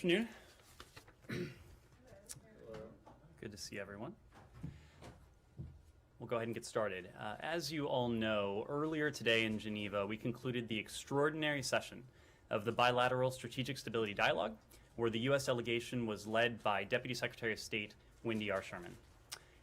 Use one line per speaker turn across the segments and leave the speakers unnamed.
afternoon. Good to see everyone. We'll go ahead and get started. As you all know, earlier today in Geneva, we concluded the extraordinary session of the Bilateral Strategic Stability Dialogue, where the U.S. delegation was led by Deputy Secretary of State Wendy R. Sherman.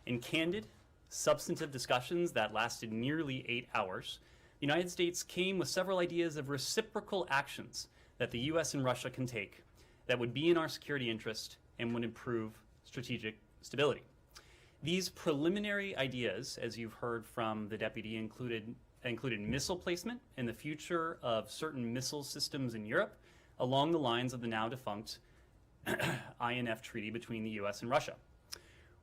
In candid, substantive discussions that lasted nearly 8 hours, the United States came with several ideas of reciprocal actions that the U.S. and Russia can take that would be in our security interest and would improve strategic stability. These preliminary ideas, as you've heard from the deputy, included missile placement and the future of certain missile systems in Europe along the lines of the now defunct INF treaty between the U.S. and Russia.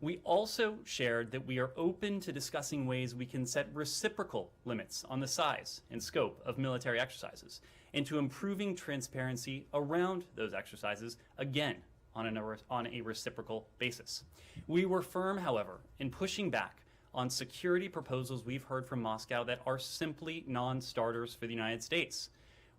We also shared that we are open to discussing ways we can set reciprocal limits on the size and scope of military exercises and to improving transparency around those exercises, again, on a reciprocal basis. We were firm, however, in pushing back on security proposals we've heard from Moscow that are simply non-starters for the United States.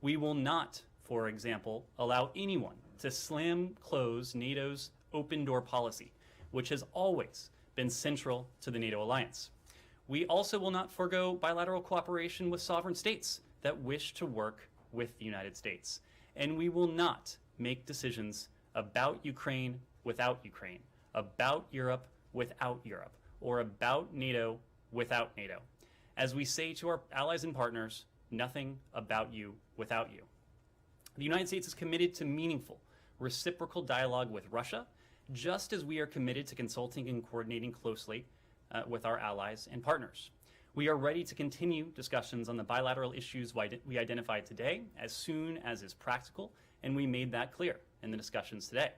We will not, for example, allow anyone to slam close NATO's open door policy, which has always been central to the NATO alliance. We also will not forego bilateral cooperation with sovereign states that wish to work with the United States. And we will not make decisions about Ukraine without Ukraine, about Europe without Europe, or about NATO without NATO. As we say to our allies and partners, nothing about you without you. The United States is committed to meaningful, reciprocal dialogue with Russia, just as we are committed to consulting and coordinating closely with our allies and partners. We are ready to continue discussions on the bilateral issues we identified today as soon as is practical, and we made that clear in the discussions today.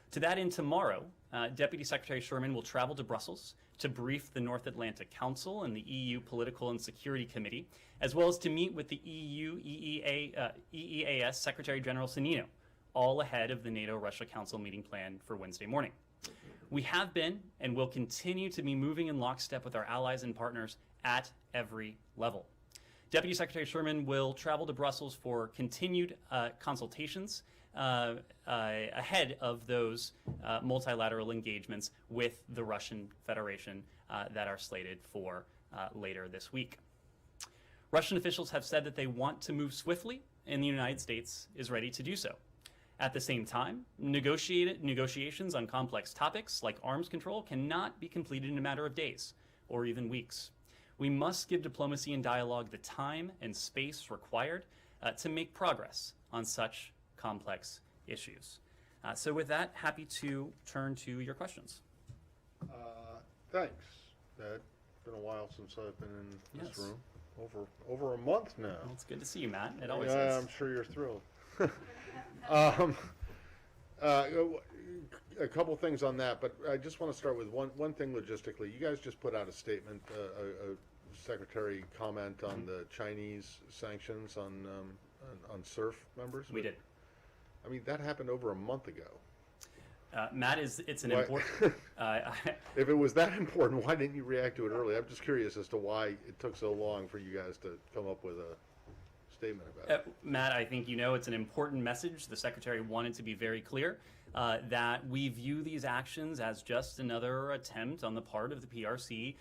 To that end, tomorrow, Deputy Secretary Sherman will travel to Brussels to brief the North Atlantic Council and the EU Political and Security Committee, as well as to meet with the EU EEAS Secretary General Sonino, all ahead of the NATO-Russia Council meeting planned for Wednesday morning. We have been and will continue to be moving in lockstep with our allies and partners at every level. Deputy Secretary Sherman will travel to Brussels for continued consultations ahead of those multilateral engagements with the Russian Federation that are slated for later this week. Russian officials have said that they want to move swiftly, and the United States is ready to do so. At the same time, negotiations on complex topics like arms control cannot be completed in a matter of days or even weeks. We must give diplomacy and dialogue the time and space required to make progress on such complex issues. So with that, happy to turn to your questions.
Thanks, Ned. It's been a while since I've been in this room. Over a month now.
Well, it's good to see you, Matt. It always
is. I'm sure you're thrilled. A couple things on that, but I just want to start with one thing logistically. You guys just put out a statement, a secretary comment on the Chinese sanctions on SURF members.
We did.
I mean, that happened over a month ago.
Matt, it's an important...
If it was that important, why didn't you react to it early? I'm just curious as to why it took so long for you guys to come up with a statement about it.
Matt, I think you know it's an important message. The Secretary wanted to be very clear that we view these actions as just another attempt on the part of the PRC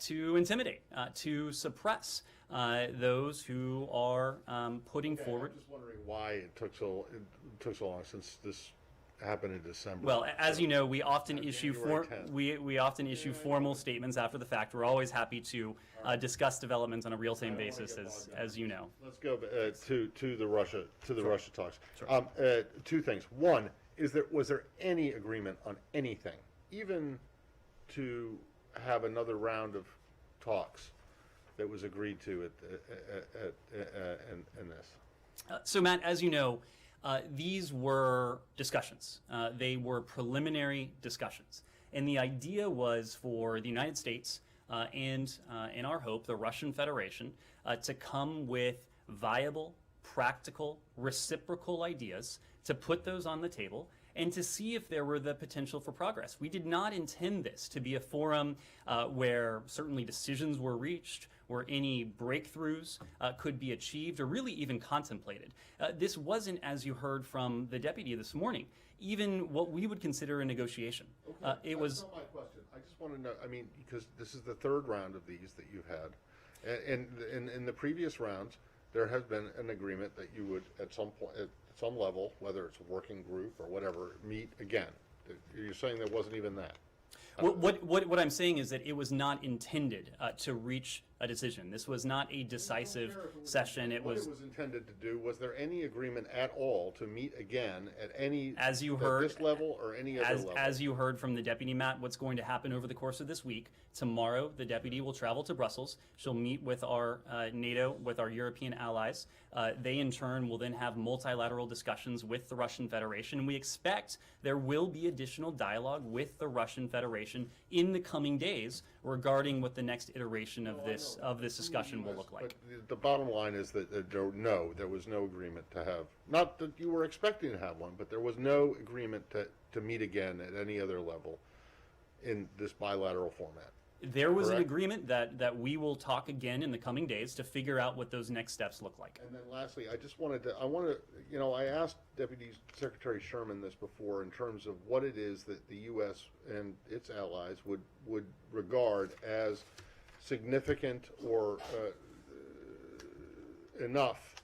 to intimidate, to suppress those who are putting forward.
I'm just wondering why it took so long since this happened in December.
Well, as you know, we often issue formal statements after the fact. We're always happy to discuss developments on a real-time basis, as you know.
Let's go to the Russia talks.
Sure.
Two things. One, was there any agreement on anything, even to have another round of talks that was agreed to in this?
So, Matt, as you know, these were discussions. They were preliminary discussions. And the idea was for the United States and, in our hope, the Russian Federation to come with viable, practical, reciprocal ideas, to put those on the table, and to see if there were the potential for progress. We did not intend this to be a forum where certainly decisions were reached, where any breakthroughs could be achieved or really even contemplated. This wasn't, as you heard from the deputy this morning,
even
what we would consider a negotiation.
Okay, that's not my question. I just want to know, I mean, because this is the third round of these that you've had. And in the previous rounds, there has been an agreement that you would, at some point, at some level, whether it's a working group or whatever, meet again. You're saying there wasn't even that?
What I'm saying is that it was not intended to reach a decision. This was not a decisive session. It was
intended to do. Was there any agreement at all to meet again at any
as you heard
this level or any other level?
As you heard from the deputy, Matt, what's going to happen over the course of this week? Tomorrow, the deputy will travel to Brussels. She'll meet with our NATO, with our European allies. They, in turn, will then have multilateral discussions with the Russian Federation. We expect there will be additional dialogue with the Russian Federation in the coming days regarding what the next iteration of this discussion will look like.
But the bottom line is that there was no agreement to have, not that you were expecting to have one, but there was no agreement to meet again at any other level in this bilateral format.
There was an agreement that we will talk again in the coming days to figure out what those next steps look like.
And then lastly, I asked Deputy Secretary Sherman this before in terms of what it is that the U.S. and its allies would regard as significant or enough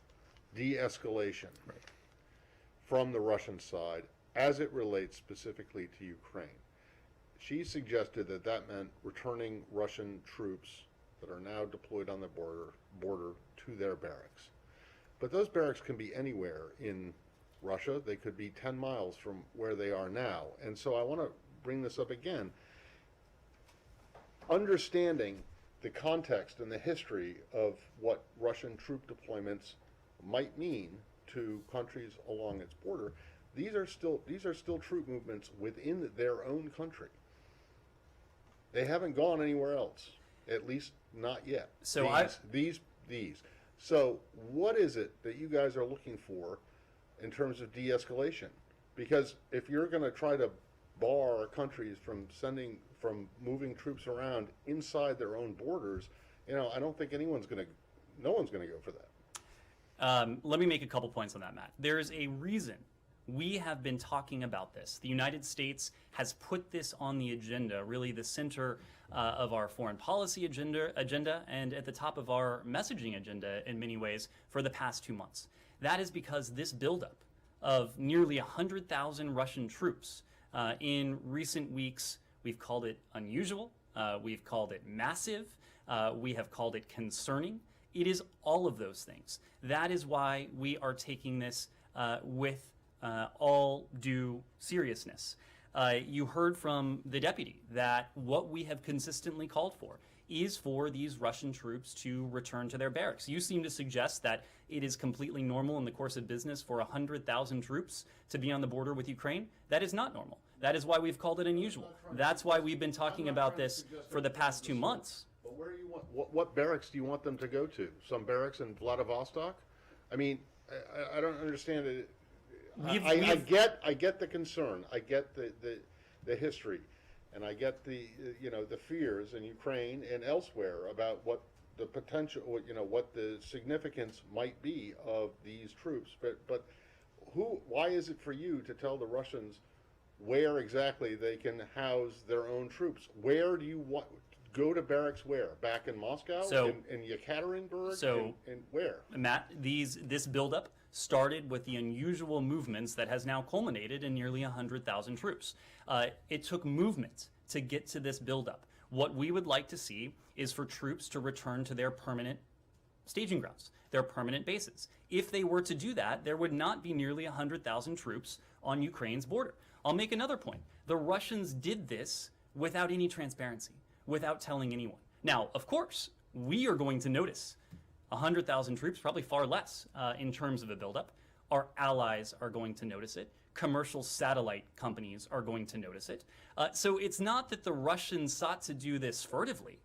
de-escalation from the Russian side as it relates specifically to Ukraine. She suggested that meant returning Russian troops that are now deployed on the border to their barracks. But those barracks can be anywhere in Russia. They could be 10 miles from where they are now. And so I want to bring this up again. Understanding the context and the history of what Russian troop deployments might mean to countries along its border, these are still troop movements within their own country. They haven't gone anywhere else, at least not yet.
So
these. So what is it that you guys are looking for in terms of de-escalation? Because if you're going to try to bar countries from moving troops around inside their own borders, I don't think no one's going to go for that.
Let me make a couple points on that, Matt. There is a reason we have been talking about this. The United States has put this on the agenda, really the center of our foreign policy agenda, and at the top of our messaging agenda in many ways for the past 2 months. That is because this buildup of nearly 100,000 Russian troops in recent weeks, we've called it unusual, we've called it massive, we have called it concerning. It is all of those things. That is why we are taking this with all due seriousness. You heard from the deputy that what we have consistently called for is for these Russian troops to return to their barracks. You seem to suggest that it is completely normal in the course of business for 100,000 troops to be on the border with Ukraine. That is not normal. That is why we've called it unusual. That's why we've been talking about this for the past 2 months.
But where do you want? What barracks do you want them to go to? Some barracks in Vladivostok? I mean, I don't understand it. I get the concern. I get the history, and I get the fears in Ukraine and elsewhere about what the potential, what the significance might be of these troops. But why is it for you to tell the Russians where exactly they can house their own troops? Where do you want? Go to barracks where? Back in Moscow? In Yekaterinburg? And where?
Matt, this buildup started with the unusual movements that has now culminated in nearly 100,000 troops. It took movement to get to this buildup. What we would like to see is for troops to return to their permanent staging grounds, their permanent bases. If they were to do that, there would not be nearly 100,000 troops on Ukraine's border. I'll make another point. The Russians did this without any transparency, without telling anyone. Now, of course, we are going to notice 100,000 troops, probably far less in terms of a buildup. Our allies are going to notice it. Commercial satellite companies are going to notice it. So it's not that the Russians sought to do this furtively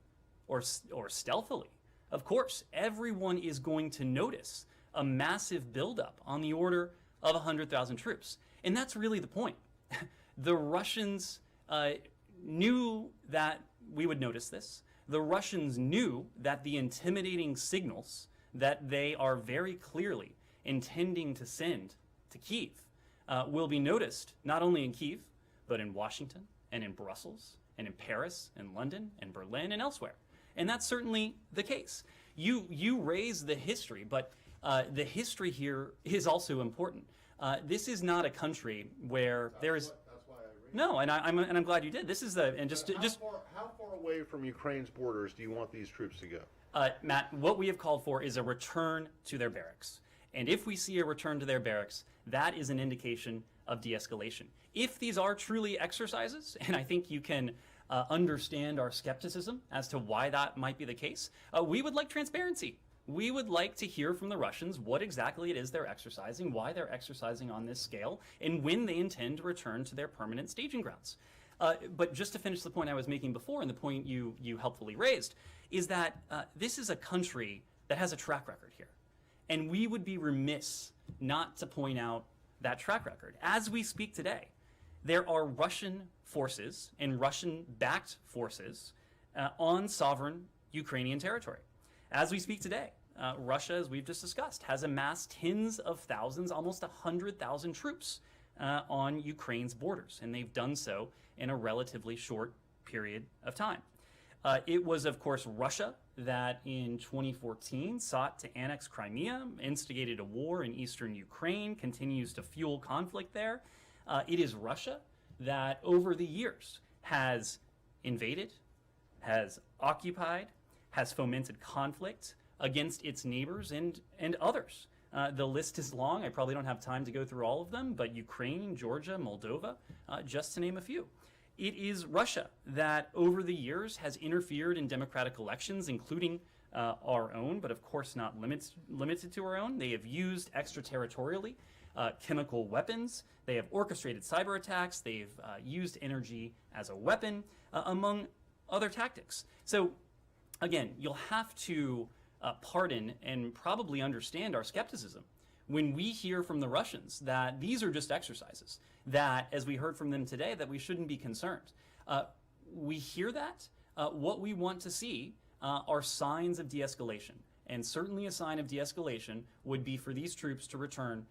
or stealthily. Of course, everyone is going to notice a massive buildup on the order of 100,000 troops. And that's really the point. The Russians knew that we would notice this. The Russians knew that the intimidating signals that they are very clearly intending to send to Kyiv will be noticed not only in Kyiv, but in Washington and in Brussels and in Paris and London and Berlin and elsewhere. And that's certainly the case. You raise the history, but the history here is also important. This is not a country where there is...
That's why I raised
No, and I'm glad you did. This is the... And
how far away from Ukraine's borders do you want these troops to go?
Matt, what we have called for is a return to their barracks. And if we see a return to their barracks, that is an indication of de-escalation. If these are truly exercises, and I think you can understand our skepticism as to why that might be the case, we would like transparency. We would like to hear from the Russians what exactly it is they're exercising, why they're exercising on this scale, and when they intend to return to their permanent staging grounds. But just to finish the point I was making before, and the point you helpfully raised, is that this is a country that has a track record here. And we would be remiss not to point out that track record. As we speak today, there are Russian forces and Russian-backed forces on sovereign Ukrainian territory. As we speak today, Russia, as we've just discussed, has amassed tens of thousands, almost 100,000 troops on Ukraine's borders, and they've done so in a relatively short period of time. It was, of course, Russia that in 2014 sought to annex Crimea, instigated a war in eastern Ukraine, continues to fuel conflict there. It is Russia that over the years has invaded, has occupied, has fomented conflict against its neighbors and others. The list is long. I probably don't have time to go through all of them, but Ukraine, Georgia, Moldova, just to name a few. It is Russia that over the years has interfered in democratic elections, including our own, but of course not limited to our own. They have used extraterritorially chemical weapons. They have orchestrated cyber attacks. They've used energy as a weapon, among other tactics. So again, you'll have to pardon and probably understand our skepticism when we hear from the Russians that these are just exercises, that, as we heard from them today, that we shouldn't be concerned. We hear that. What we want to see are signs of de-escalation. And certainly a sign of de-escalation would be for these troops to return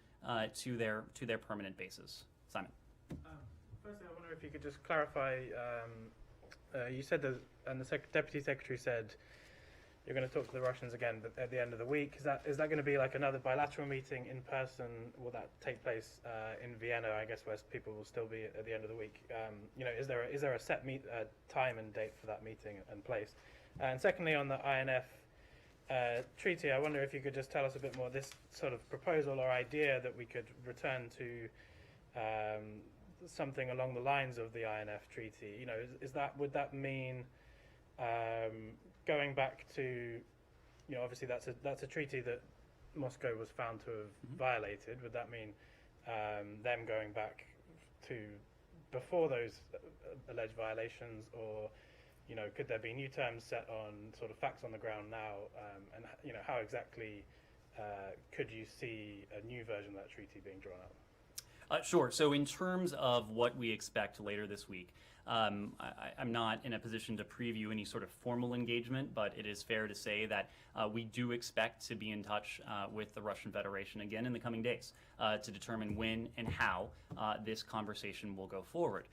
to their permanent bases. Simon.
Firstly, I wonder if you could just clarify, you said that, and the Deputy Secretary said, you're going to talk to the Russians again at the end of the week. Is that going to be like another bilateral meeting in person? Will that take place in Vienna, I guess, where people will still be at the end of the week? Is there a set time and date for that meeting and place? And secondly, on the INF treaty, I wonder if you could just tell us a bit more, this sort of proposal or idea that we could return to something along the lines of the INF treaty. Would that mean going back to, obviously that's a treaty that Moscow was found to have violated. Would that mean them going back to before those alleged violations, or could there be new terms set on sort of facts on the ground now, and how exactly could you see a new version of that treaty being drawn up?
Sure. So in terms of what we expect later this week, I'm not in a position to preview any sort of formal engagement, but it is fair to say that we do expect to be in touch with the Russian Federation again in the coming days to determine when and how this conversation will go forward.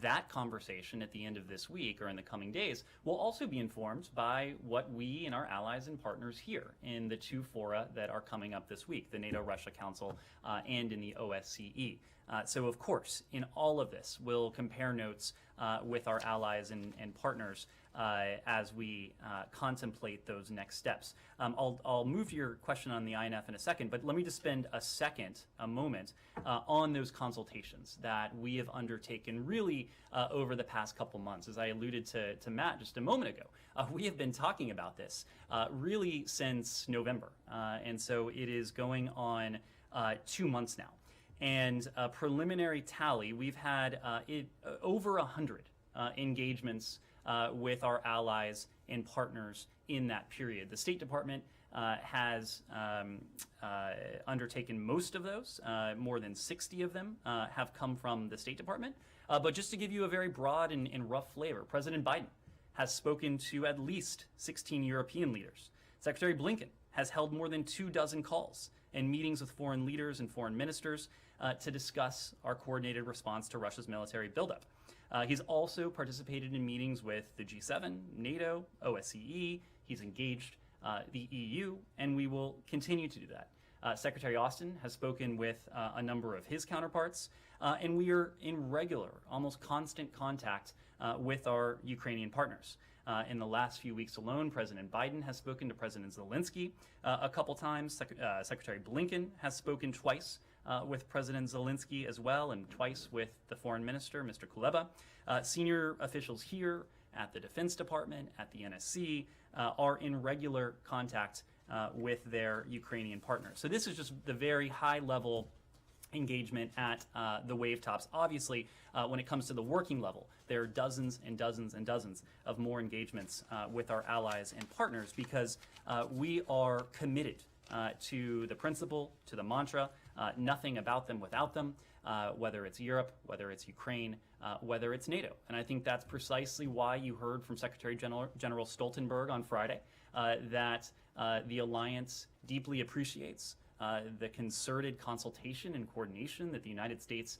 That conversation at the end of this week or in the coming days will also be informed by what we and our allies and partners hear in the two fora that are coming up this week, the NATO-Russia Council and in the OSCE. So, of course, in all of this, we'll compare notes with our allies and partners as we contemplate those next steps. I'll move to your question on the INF in a second, but let me just spend a moment, on those consultations that we have undertaken really over the past couple months. As I alluded to Matt just a moment ago, we have been talking about this really since November, and so it is going on 2 months now. And a preliminary tally, we've had over 100 engagements with our allies and partners in that period. The State Department has undertaken most of those. More than 60 of them have come from the State Department. But just to give you a very broad and rough flavor, President Biden has spoken to at least 16 European leaders. Secretary Blinken has held more than 24 calls and meetings with foreign leaders and foreign ministers to discuss our coordinated response to Russia's military buildup. He's also participated in meetings with the G7, NATO, OSCE. He's engaged the EU, and we will continue to do that. Secretary Austin has spoken with a number of his counterparts, and we are in regular, almost constant contact with our Ukrainian partners. In the last few weeks alone, President Biden has spoken to President Zelensky a couple times. Secretary Blinken has spoken twice with President Zelensky as well, and twice with the foreign minister, Mr. Kuleba. Senior officials here at the Defense Department, at the NSC, are in regular contact with their Ukrainian partners. So this is just the very high level engagement at the wave tops. Obviously, when it comes to the working level, there are dozens and dozens and dozens of more engagements with our allies and partners, because we are committed to the principle, to the mantra, nothing about them without them, whether it's Europe, whether it's Ukraine, whether it's NATO. And I think that's precisely why you heard from Secretary General Stoltenberg on Friday that the alliance deeply appreciates the concerted consultation and coordination that the United States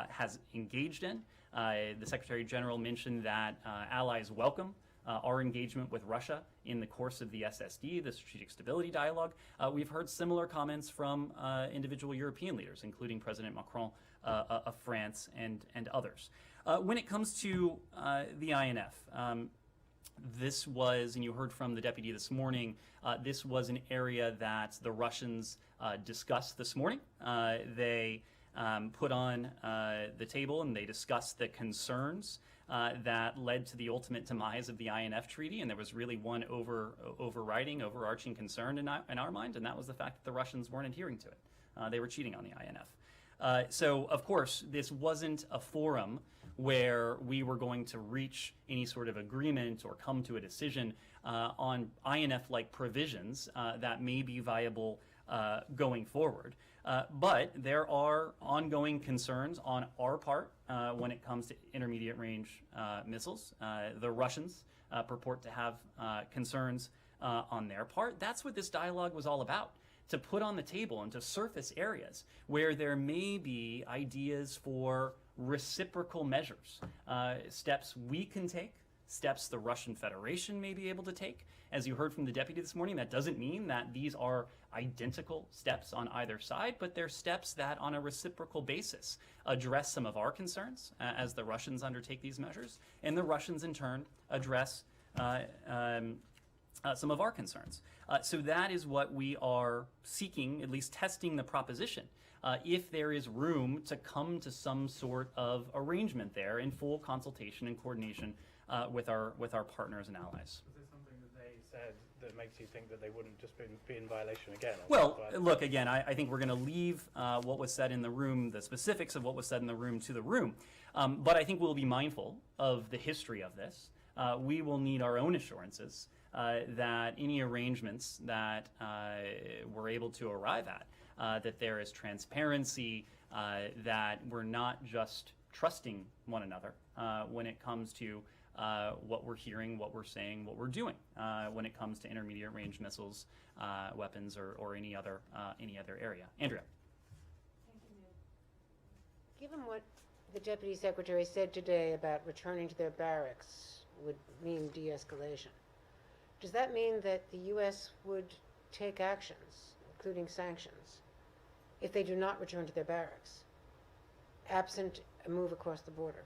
has engaged in. The Secretary General mentioned that allies welcome our engagement with Russia in the course of the SSD, the Strategic Stability Dialogue. We've heard similar comments from individual European leaders, including President Macron of France and others. When it comes to the INF, this was, and you heard from the deputy this morning, this was an area that the Russians discussed this morning. They put on the table and they discussed the concerns that led to the ultimate demise of the INF Treaty, and there was really one overarching concern in our mind, and that was the fact that the Russians weren't adhering to it. They were cheating on the INF. So, of course, this wasn't a forum where we were going to reach any sort of agreement or come to a decision on INF-like provisions that may be viable going forward. But there are ongoing concerns on our part when it comes to intermediate range missiles. The Russians purport to have concerns on their part. That's what this dialogue was all about, to put on the table and to surface areas where there may be ideas for reciprocal measures, steps we can take, steps the Russian Federation may be able to take. As you heard from the deputy this morning, that doesn't mean that these are identical steps on either side, but they're steps that on a reciprocal basis address some of our concerns as the Russians undertake these measures, and the Russians in turn address some of our concerns. So that is what we are seeking, at least testing the proposition. If there is room to come to some sort of arrangement there in full consultation and coordination with our partners and allies.
Was there something that they said that makes you think that they wouldn't just be in violation again?
Well, look, again, I think we're going to leave what was said in the room, the specifics of what was said in the room, to the room. But I think we'll be mindful of the history of this. We will need our own assurances that any arrangements that we're able to arrive at, that there is transparency, that we're not just trusting one another when it comes to what we're hearing, what we're saying, what we're doing when it comes to intermediate range missiles, weapons, or any other area. Andrea.
Thank you, Ned. Given what the Deputy Secretary said today about returning to their barracks would mean de-escalation, does that mean that the U.S. would take actions, including sanctions, if they do not return to their barracks, absent a move across the border?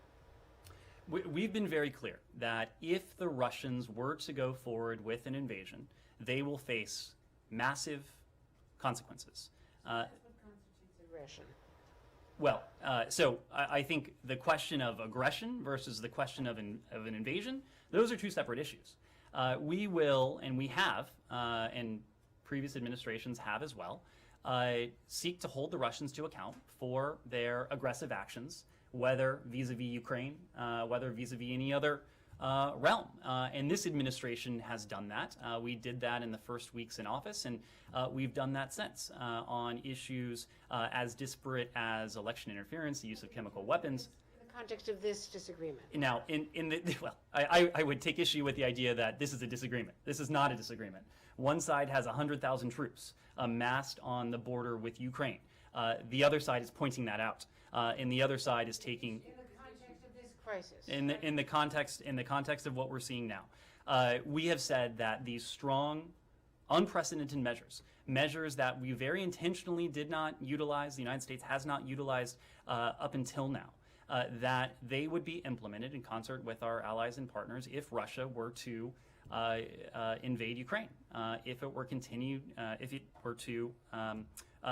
We've been very clear that if the Russians were to go forward with an invasion, they will face massive consequences.
What constitutes aggression?
Well, so I think the question of aggression versus the question of an invasion, those are two separate issues. We will, and we have, and previous administrations have as well, seek to hold the Russians to account for their aggressive actions, whether vis-a-vis Ukraine, whether vis-a-vis any other realm. And this administration has done that. We did that in the first weeks in office, and we've done that since on issues as disparate as election interference, the use of chemical weapons.
The context of this disagreement.
Now, well, I would take issue with the idea that this is a disagreement. This is not a disagreement. One side has 100,000 troops amassed on the border with Ukraine. The other side is pointing that out, and the other side is taking
In the context of this crisis.
in the context of what we're seeing now. We have said that these strong, unprecedented measures that we very intentionally did not utilize, the United States has not utilized up until now, that they would be implemented in concert with our allies and partners if Russia were to invade Ukraine, if it were to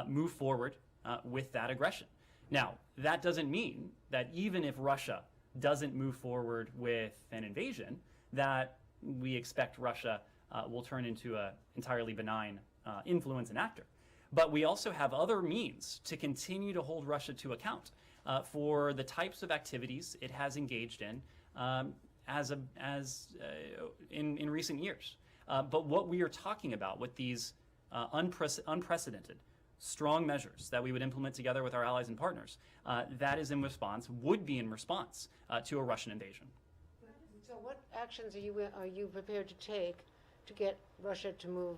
move forward with that aggression. Now, that doesn't mean that even if Russia doesn't move forward with an invasion, that we expect Russia will turn into an entirely benign influence and actor. But we also have other means to continue to hold Russia to account for the types of activities it has engaged in in recent years. But what we are talking about with these unprecedented, strong measures that we would implement together with our allies and partners, would be in response to a Russian invasion.
So what actions are you prepared to take to get Russia to move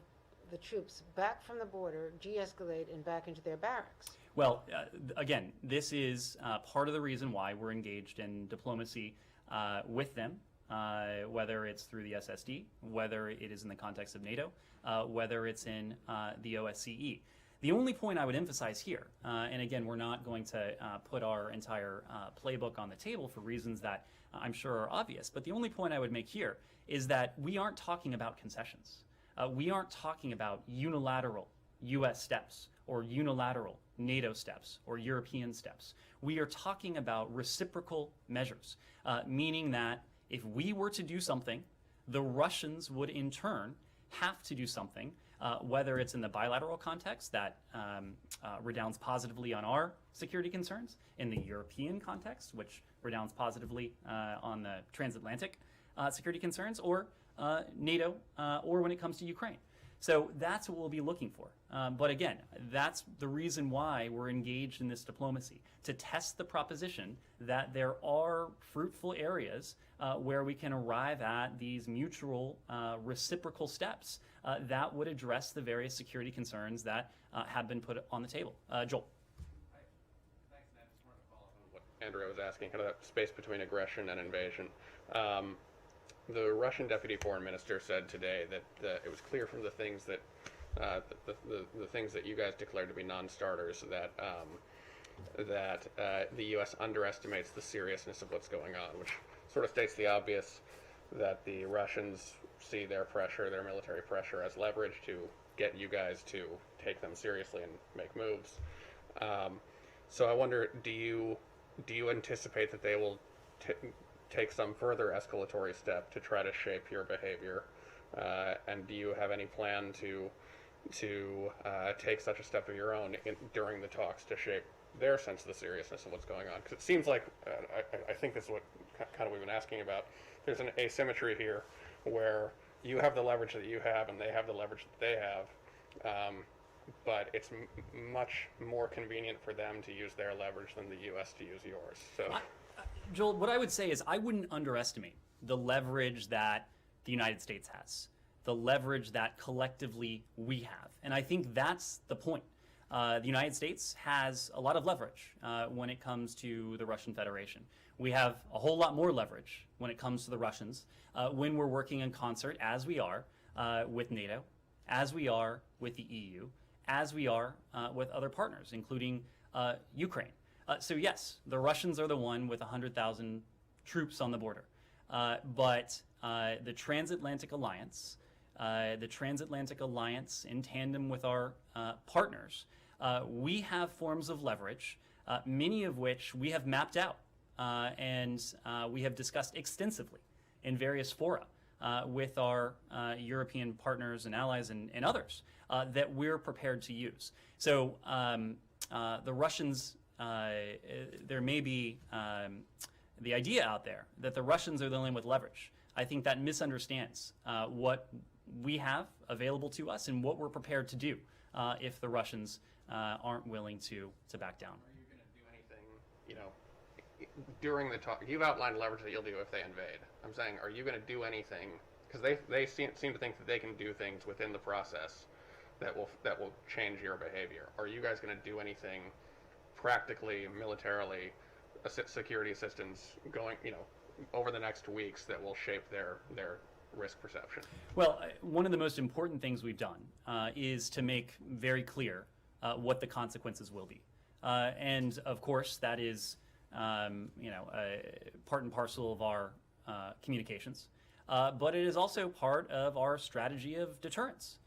the troops back from the border, de-escalate, and back into their barracks?
Well, again, this is part of the reason why we're engaged in diplomacy with them, whether it's through the SSD, whether it is in the context of NATO, whether it's in the OSCE. The only point I would emphasize here, and again, we're not going to put our entire playbook on the table for reasons that I'm sure are obvious, but the only point I would make here is that we aren't talking about concessions. We aren't talking about unilateral U.S. steps or unilateral NATO steps or European steps. We are talking about reciprocal measures, meaning that if we were to do something, the Russians would in turn have to do something, whether it's in the bilateral context that redounds positively on our security concerns, in the European context, which redounds positively on the transatlantic security concerns, or NATO, or when it comes to Ukraine. So that's what we'll be looking for. But again, that's the reason why we're engaged in this diplomacy, to test the proposition that there are fruitful areas where we can arrive at these mutual reciprocal steps that would address the various security concerns that have been put on the table. Joel.
Thanks, Ned. Just wanted to follow up on what Andrea was asking, kind of that space between aggression and invasion. The Russian deputy foreign minister said today that it was clear from the things that the things that you guys declared to be non-starters that the U.S. underestimates the seriousness of what's going on, which sort of states the obvious, that the Russians see their pressure, their military pressure, as leverage to get you guys to take them seriously and make moves. So I wonder, do you anticipate that they will take some further escalatory step to try to shape your behavior, and do you have any plan to take such a step of your own during the talks to shape their sense of the seriousness of what's going on? Because it seems like, I think this is what kind of we've been asking about, there's an asymmetry here where you have the leverage that you have and they have the leverage that they have, but it's much more convenient for them to use their leverage than the U.S. to use yours. So.
Joel, what I would say is I wouldn't underestimate the leverage that the United States has, the leverage that collectively we have. And I think that's the point. The United States has a lot of leverage when it comes to the Russian Federation. We have a whole lot more leverage when it comes to the Russians when we're working in concert, as we are with NATO, as we are with the EU, as we are with other partners, including Ukraine. So yes, the Russians are the one with 100,000 troops on the border. But the transatlantic alliance in tandem with our partners, we have forms of leverage, many of which we have mapped out and we have discussed extensively in various fora with our European partners and allies and others that we're prepared to use. So the Russians, there may be the idea out there that the Russians are the only with leverage. I think that misunderstands what we have available to us and what we're prepared to do if the Russians aren't willing to back down.
Are you going to do anything, during the talk, you've outlined leverage that you'll do if they invade. I'm saying, are you going to do anything? Because they seem to think that they can do things within the process that will change your behavior. Are you guys going to do anything practically, militarily, security assistance going, over the next weeks that will shape their risk perception?
Well, one of the most important things we've done is to make very clear what the consequences will be. And of course, that is, part and parcel of our communications. But it is also part of our strategy of deterrence.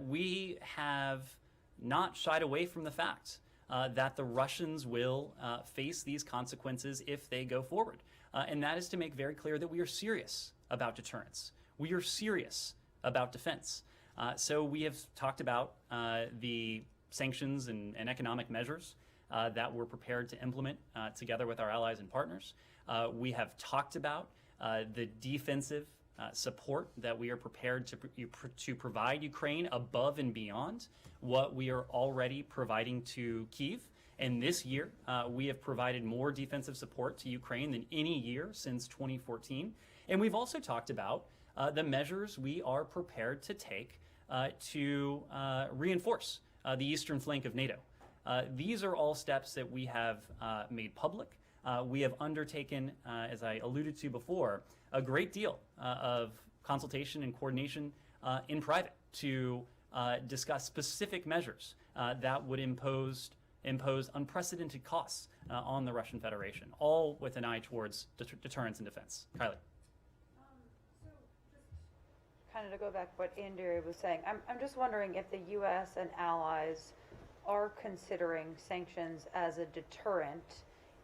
We have not shied away from the fact that the Russians will face these consequences if they go forward. And that is to make very clear that we are serious about deterrence. We are serious about defense. So we have talked about the sanctions and economic measures that we're prepared to implement together with our allies and partners. We have talked about the defensive support that we are prepared to provide Ukraine above and beyond what we are already providing to Kyiv. And this year, we have provided more defensive support to Ukraine than any year since 2014. And we've also talked about the measures we are prepared to take to reinforce the eastern flank of NATO. These are all steps that we have made public. We have undertaken, as I alluded to before, a great deal of consultation and coordination in private to discuss specific measures that would impose unprecedented costs on the Russian Federation, all with an eye towards deterrence and defense. Kylie.
So just kind of to go back to what Andrea was saying, I'm just wondering if the U.S. and allies are considering sanctions as a deterrent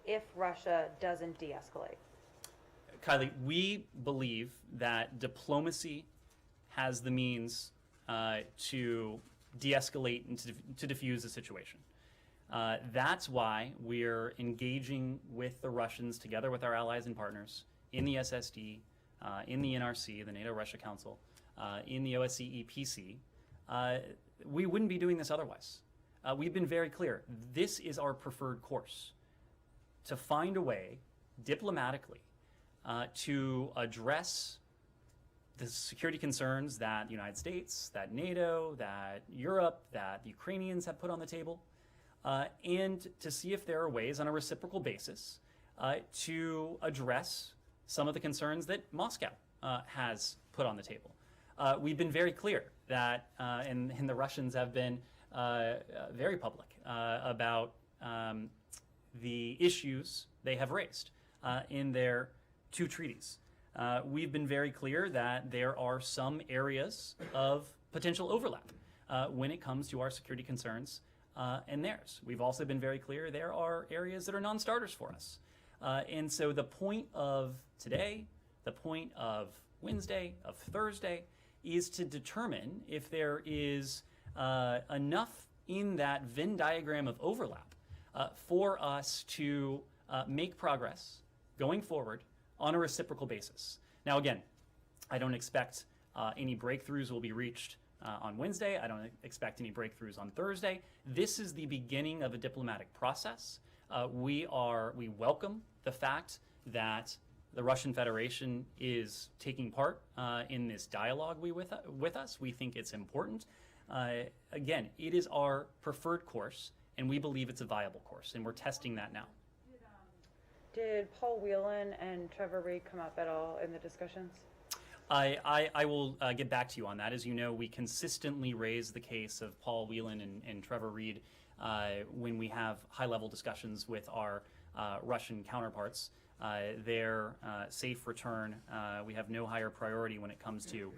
if Russia doesn't de-escalate.
Kylie, we believe that diplomacy has the means to de-escalate and to diffuse the situation. That's why we're engaging with the Russians together with our allies and partners in the SSD, in the NRC, the NATO-Russia Council, in the OSCE PC. We wouldn't be doing this otherwise. We've been very clear. This is our preferred course, to find a way diplomatically to address the security concerns that the United States, that NATO, that Europe, that the Ukrainians have put on the table, and to see if there are ways on a reciprocal basis to address some of the concerns that Moscow has put on the table. We've been very clear that, and the Russians have been very public about the issues they have raised in their two treaties. We've been very clear that there are some areas of potential overlap when it comes to our security concerns and theirs. We've also been very clear there are areas that are non-starters for us. And so the point of today, the point of Wednesday, of Thursday, is to determine if there is enough in that Venn diagram of overlap for us to make progress going forward on a reciprocal basis. Now, again, I don't expect any breakthroughs will be reached on Wednesday. I don't expect any breakthroughs on Thursday. This is the beginning of a diplomatic process. We welcome the fact that the Russian Federation is taking part in this dialogue with us. We think it's important. Again, it is our preferred course, and we believe it's a viable course, and we're testing that now.
Did Paul Whelan and Trevor Reed come up at all in the discussions?
I will get back to you on that. As you know, we consistently raise the case of Paul Whelan and Trevor Reed when we have high-level discussions with our Russian counterparts. Their safe return, we have no higher priority when it comes to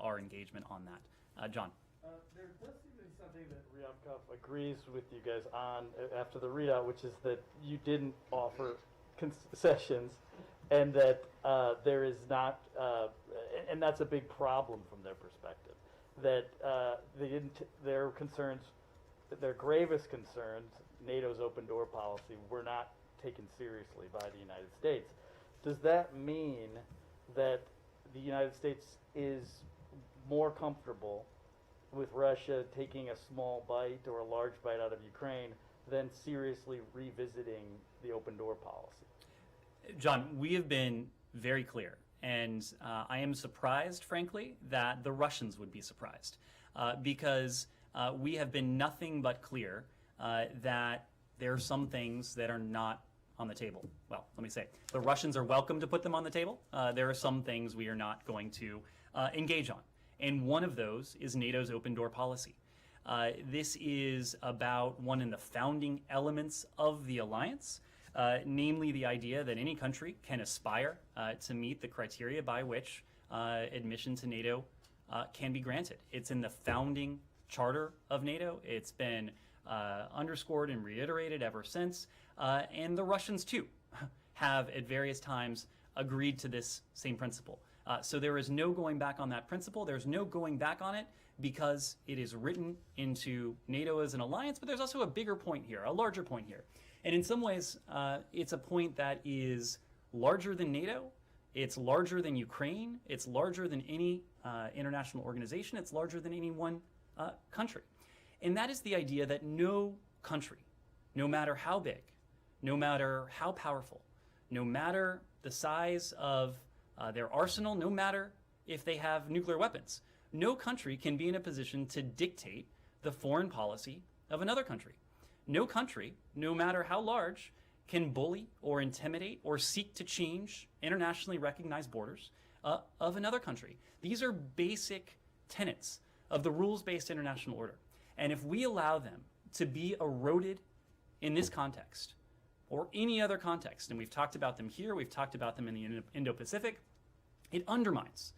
our engagement on that. John.
There does seem to be something that Ryabkov agrees with you guys on after the readout, which is that you didn't offer concessions, and that there is not, and that's a big problem from their perspective. That their concerns, their gravest concerns, NATO's open door policy, were not taken seriously by the United States. Does that mean that the United States is more comfortable with Russia taking a small bite or a large bite out of Ukraine than seriously revisiting the open door policy?
John, we have been very clear, and I am surprised, frankly, that the Russians would be surprised, because we have been nothing but clear that there are some things that are not on the table. Well, let me say, the Russians are welcome to put them on the table. There are some things we are not going to engage on, and one of those is NATO's open door policy. This is about one of the founding elements of the alliance, namely the idea that any country can aspire to meet the criteria by which admission to NATO can be granted. It's in the founding charter of NATO. It's been underscored and reiterated ever since. And the Russians, too, have at various times agreed to this same principle. So there is no going back on that principle. There's no going back on it because it is written into NATO as an alliance, but there's also a bigger point here, a larger point here. And in some ways, it's a point that is larger than NATO. It's larger than Ukraine. It's larger than any international organization. It's larger than any one country. And that is the idea that no country, no matter how big, no matter how powerful, no matter the size of their arsenal, no matter if they have nuclear weapons, no country can be in a position to dictate the foreign policy of another country. No country, no matter how large, can bully or intimidate or seek to change internationally recognized borders of another country. These are basic tenets of the rules-based international order. And if we allow them to be eroded in this context or any other context, and we've talked about them here, we've talked about them in the Indo-Pacific, it undermines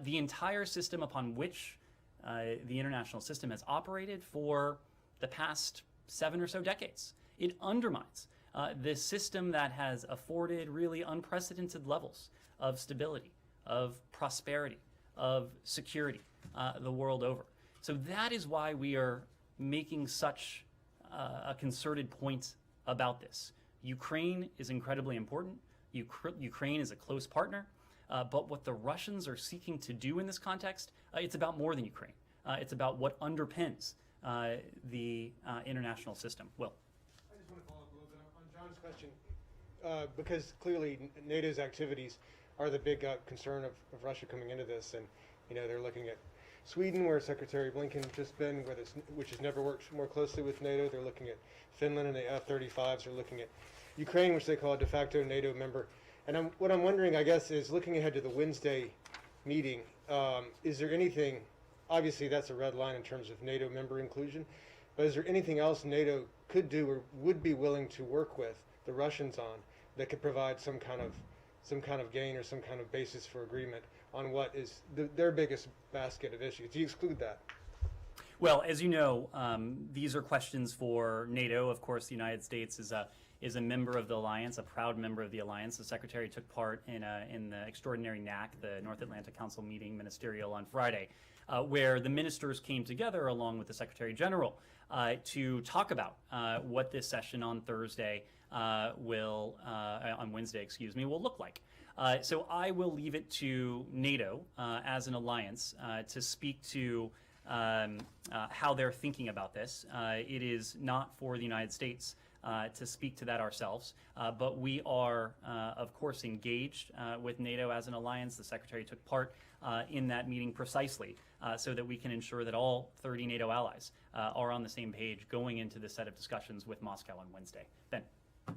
the entire system upon which the international system has operated for the past 7 or so decades. It undermines this system that has afforded really unprecedented levels of stability, of prosperity, of security the world over. So that is why we are making such a concerted point about this. Ukraine is incredibly important. Ukraine is a close partner. But what the Russians are seeking to do in this context, it's about more than Ukraine. It's about what underpins the international system. Will.
I just want to follow up a little bit on John's question, because clearly NATO's activities are the big concern of Russia coming into this, and they're looking at Sweden, where Secretary Blinken just been, which has never worked more closely with NATO. They're looking at Finland and the F-35s. They're looking at Ukraine, which they call a de facto NATO member. And what I'm wondering, I guess, is looking ahead to the Wednesday meeting, is there anything, obviously that's a red line in terms of NATO member inclusion, but is there anything else NATO could do or would be willing to work with the Russians on that could provide some kind of gain or some kind of basis for agreement on what is their biggest basket of issues? Do you exclude that?
Well, as you know, these are questions for NATO. Of course, the United States is a member of the alliance, a proud member of the alliance. The Secretary took part in the extraordinary NAC, the North Atlantic Council meeting ministerial on Friday, where the ministers came together along with the Secretary General to talk about what this session on Thursday on Wednesday, will look like. So I will leave it to NATO as an alliance to speak to how they're thinking about this. It is not for the United States to speak to that ourselves, but we are, of course, engaged with NATO as an alliance. The Secretary took part in that meeting precisely so that we can ensure that all 30 NATO allies are on the same page going into this set of discussions with Moscow on Wednesday. Ben.
You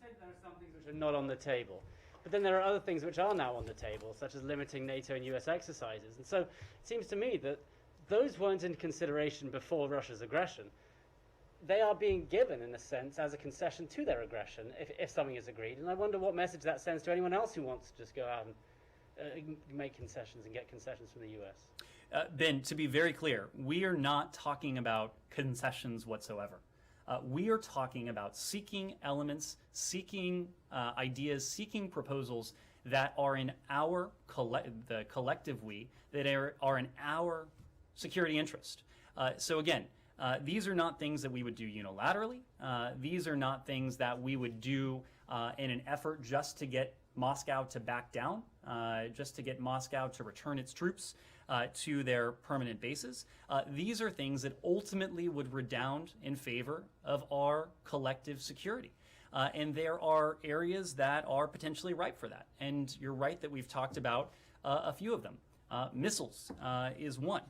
said there are some things which are not on the table, but then there are other things which are now on the table, such as limiting NATO and US exercises. And so it seems to me that those weren't in consideration before Russia's aggression. They are being given, in a sense, as a concession to their aggression, if something is agreed. And I wonder what message that sends to anyone else who wants to just go out and make concessions and get concessions from the US.
Ben, to be very clear, we are not talking about concessions whatsoever. We are talking about seeking elements, seeking ideas, seeking proposals that are in our the collective we, that are in our security interest. So again, these are not things that we would do unilaterally. These are not things that we would do in an effort just to get Moscow to back down, just to get Moscow to return its troops to their permanent bases. These are things that ultimately would redound in favor of our collective security. And there are areas that are potentially ripe for that. And you're right that we've talked about a few of them. Missiles is one.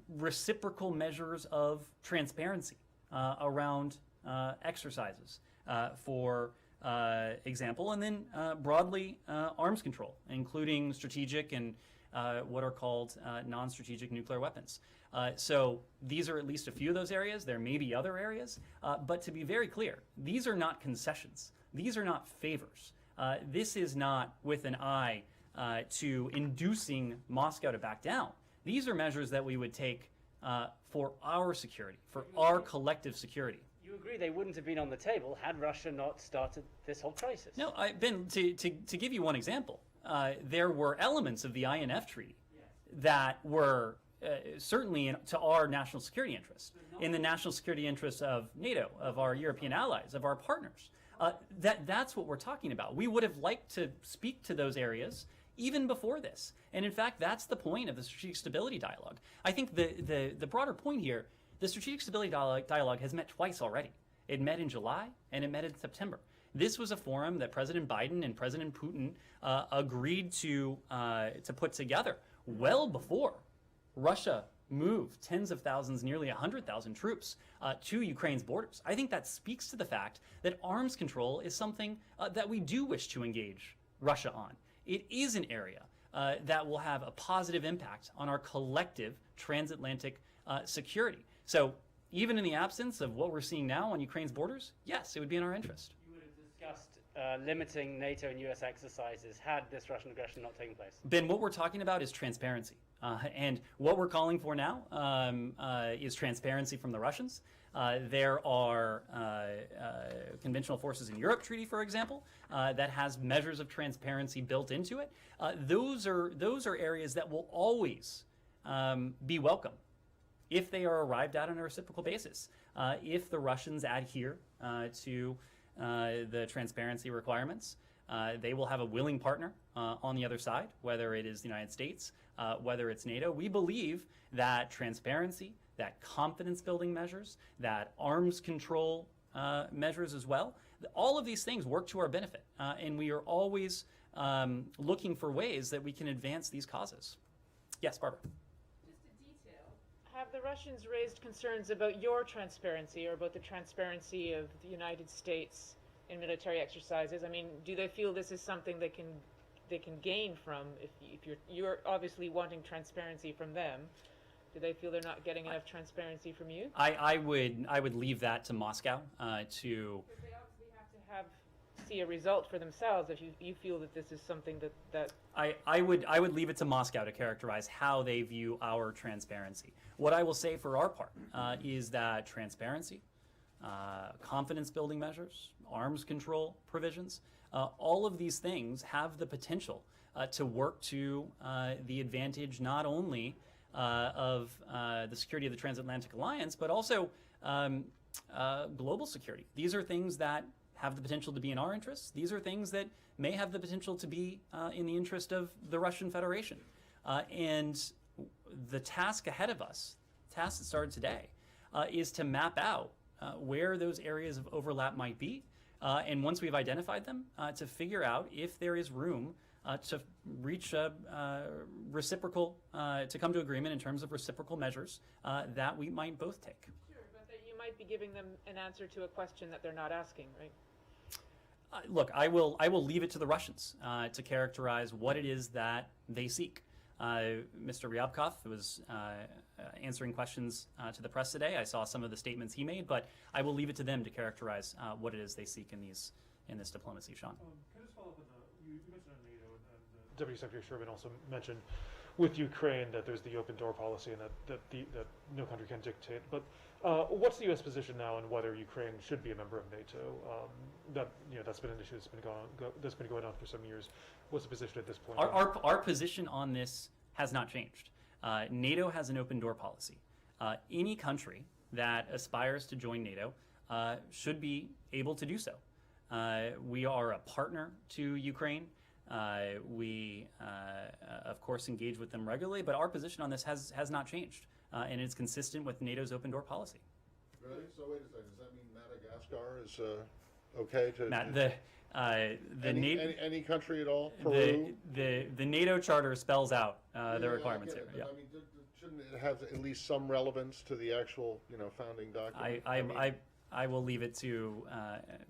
Reciprocal measures of transparency around exercises, for example, and then broadly arms control, including strategic and what are called non-strategic nuclear weapons. So these are at least a few of those areas. There may be other areas, but to be very clear, these are not concessions. These are not favors. This is not with an eye to inducing Moscow to back down. These are measures that we would take for our security, for our collective security.
You agree they wouldn't have been on the table had Russia not started this whole crisis?
No, Ben, to give you one example, there were elements of the INF Treaty that were certainly to our national security interests, in the national security interests of NATO, of our European allies, of our partners. That's what we're talking about. We would have liked to speak to those areas even before this. And in fact, that's the point of the Strategic Stability Dialogue. I think the broader point here, the Strategic Stability Dialogue has met twice already. It met in July and it met in September. This was a forum that President Biden and President Putin agreed to put together well before Russia moved tens of thousands, nearly 100,000 troops to Ukraine's borders. I think that speaks to the fact that arms control is something that we do wish to engage Russia on. It is an area that will have a positive impact on our collective transatlantic security. So even in the absence of what we're seeing now on Ukraine's borders, yes, it would be in our interest.
You would have discussed limiting NATO and US exercises had this Russian aggression not taken place.
Ben, what we're talking about is transparency. And what we're calling for now is transparency from the Russians. There are conventional forces in Europe treaty, for example, that has measures of transparency built into it. Those are areas that will always be welcome if they are arrived at on a reciprocal basis. If the Russians adhere to the transparency requirements, they will have a willing partner on the other side, whether it is the United States, whether it's NATO. We believe that transparency, that confidence building measures, that arms control measures as well, all of these things work to our benefit. And we are always looking for ways that we can advance these causes. Yes, Barbara.
Just a detail. Have the Russians raised concerns about your transparency or about the transparency of the United States in military exercises? I mean, do they feel this is something they can gain from if you're obviously wanting transparency from them? Do they feel they're not getting enough transparency from you?
I would leave that to Moscow to.
Because they obviously have to see a result for themselves if you feel that this is something that
I would leave it to Moscow to characterize how they view our transparency. What I will say for our part is that transparency, confidence building measures, arms control provisions, all of these things have the potential to work to the advantage not only of the security of the transatlantic alliance, but also global security. These are things that have the potential to be in our interests. These are things that may have the potential to be in the interest of the Russian Federation. And the task ahead of us, the task that started today, is to map out where those areas of overlap might be. And once we've identified them, to figure out if there is room to reach a reciprocal, to come to agreement in terms of reciprocal measures that we might both take.
Sure, but that you might be giving them an answer to a question that they're not asking, right?
Look, I will leave it to the Russians to characterize what it is that they seek. Mr. Ryabkov was answering questions to the press today. I saw some of the statements he made, but I will leave it to them to characterize what it is they seek in this diplomacy. Sean.
Can I just follow up on you mentioned on NATO, and Deputy Secretary Sherman also mentioned with Ukraine that there's the open door policy and that no country can dictate. But what's the U.S. position now on whether Ukraine should be a member of NATO? That's been an issue that's been going on for some years. What's the position at this point?
Our position on this has not changed. NATO has an open door policy. Any country that aspires to join NATO should be able to do so. We are a partner to Ukraine. We, of course, engage with them regularly, but our position on this has not changed, and it's consistent with NATO's open door policy.
Really? So wait a second, does that mean Madagascar is okay to...
Matt,
any country at all? Peru?
The NATO charter spells out the requirements
I
here.
get it,
Yeah.
but I mean, shouldn't it have at least some relevance to the actual, founding document?
I will leave it to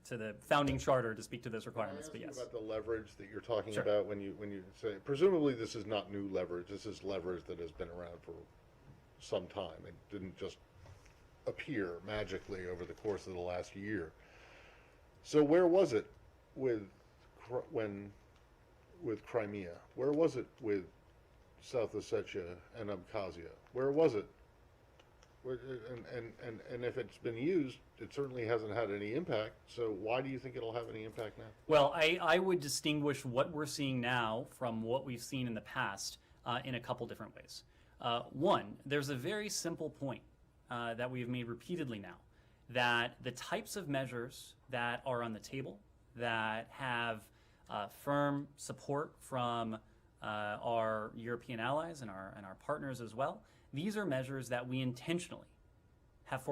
the founding charter to speak to those requirements. But
Can I ask
yes,
you about the leverage that you're talking
Sure.
about when you say, presumably this is not new leverage. This is leverage that has been around for some time. It didn't just appear magically over the course of the last year. So where was it with Crimea? Where was it with South Ossetia and Abkhazia? Where was it? And if it's been used, it certainly hasn't had any impact. So why do you think it'll have any impact now?
well, I would distinguish what we're seeing now from what we've seen in the past in a couple different ways. One, there's a very simple point that we've made repeatedly now, that the types of measures that are on the table that have firm support from our European allies and our partners as well, these are measures that we intentionally have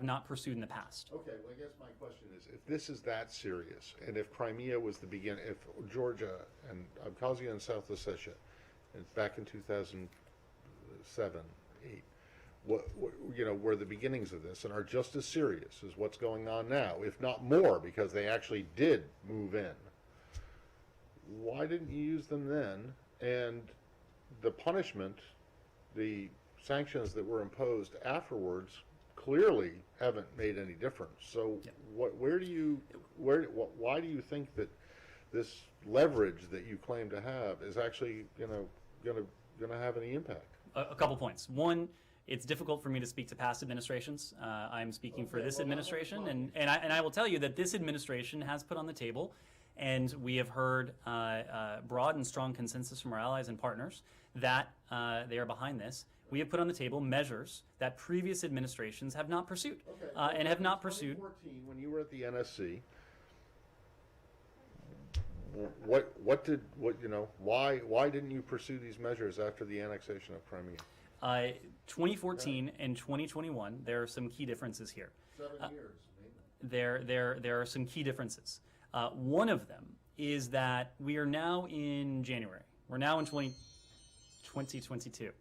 not pursued in the past.
Okay, well, I guess my question is, if this is that serious, and if Crimea was the beginning, if Georgia and Abkhazia and South Ossetia, and back in 2007, 8, were the beginnings of this and are just as serious as what's going on now, if not more, because they actually did move in, why didn't you use them then? And the punishment, the sanctions that were imposed afterwards clearly haven't made any difference. So
Yeah.
why do you think that this leverage that you claim to have is actually going to have any impact?
A couple points. One, it's difficult for me to speak to past administrations. I'm speaking for this administration, and I will tell you that this administration has put on the table, and we have heard broad and strong consensus from our allies and partners that they are behind this. We have put on the table measures that previous administrations have not pursued, and have not pursued.
2014, when you were at the NSC, why didn't you pursue these measures after the annexation of Crimea?
2014 and 2021, there are some key differences here.
7 years, maybe.
There are some key differences. One of them is that we are now in January. We're now in 2022.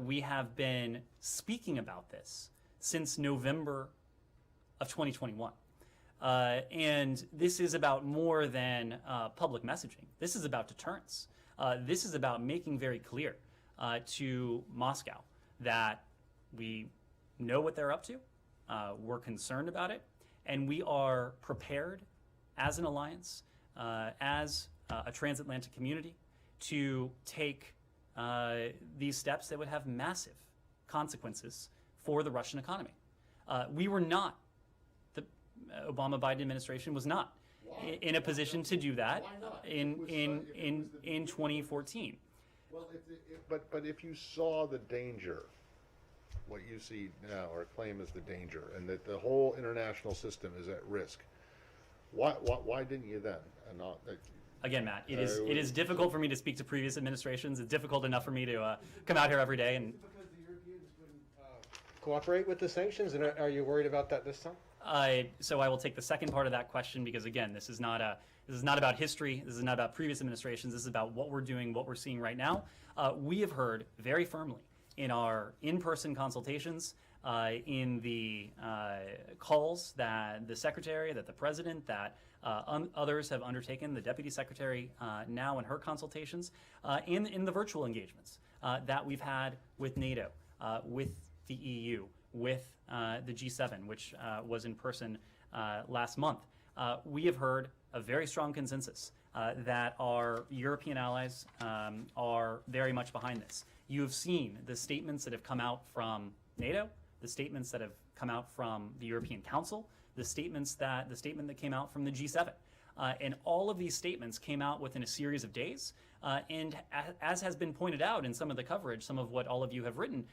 We have been speaking about this since November of 2021. And this is about more than public messaging. This is about deterrence. This is about making very clear to Moscow that we know what they're up to, we're concerned about it, and we are prepared as an alliance, as a transatlantic community, to take these steps that would have massive consequences for the Russian economy. We were not, the Obama-Biden administration was not in a position to do that in 2014.
Well, but if you saw the danger, what you see now or claim as the danger, and that the whole international system is at risk, why didn't you then? And not,
Again, Matt, it is difficult for me to speak to previous administrations. It's difficult enough for me to come out here every day and.
Is it because the Europeans wouldn't cooperate with the sanctions, and are you worried about that this time?
So I will take the second part of that question, because again, this is not about history. This is not about previous administrations. This is about what we're doing, what we're seeing right now. We have heard very firmly in our in-person consultations, in the calls that the secretary, that the president, that others have undertaken, the deputy secretary now in her consultations, in the virtual engagements that we've had with NATO, with the EU, with the G7, which was in person last month. We have heard a very strong consensus that our European allies are very much behind this. You have seen the statements that have come out from NATO, the statements that have come out from the European Council, the statement that came out from the G7. And all of these statements came out within a series of days. And as has been pointed out in some of the coverage, some of what all of you have written,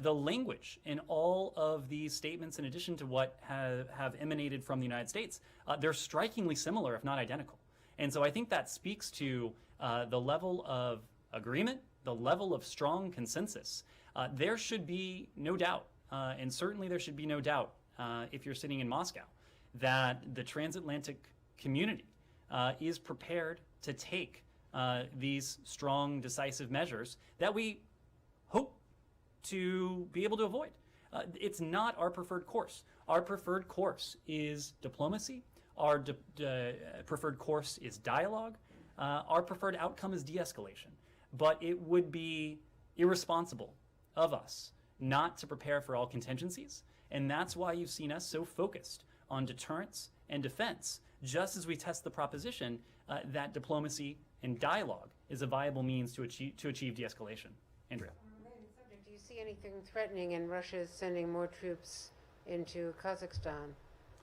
the language in all of these statements, in addition to what have emanated from the United States, they're strikingly similar, if not identical. And so I think that speaks to the level of agreement, the level of strong consensus. There should be no doubt, and certainly there should be no doubt if you're sitting in Moscow, that the transatlantic community is prepared to take these strong, decisive measures that we hope to be able to avoid. It's not our preferred course. Our preferred course is diplomacy. Our preferred course is dialogue. Our preferred outcome is de-escalation. But it would be irresponsible of us not to prepare for all contingencies. And that's why you've seen us so focused on deterrence and defense, just as we test the proposition that diplomacy and dialogue is a viable means to achieve de-escalation. Andrea.
Related subject, do you see anything threatening in Russia's sending more troops into Kazakhstan?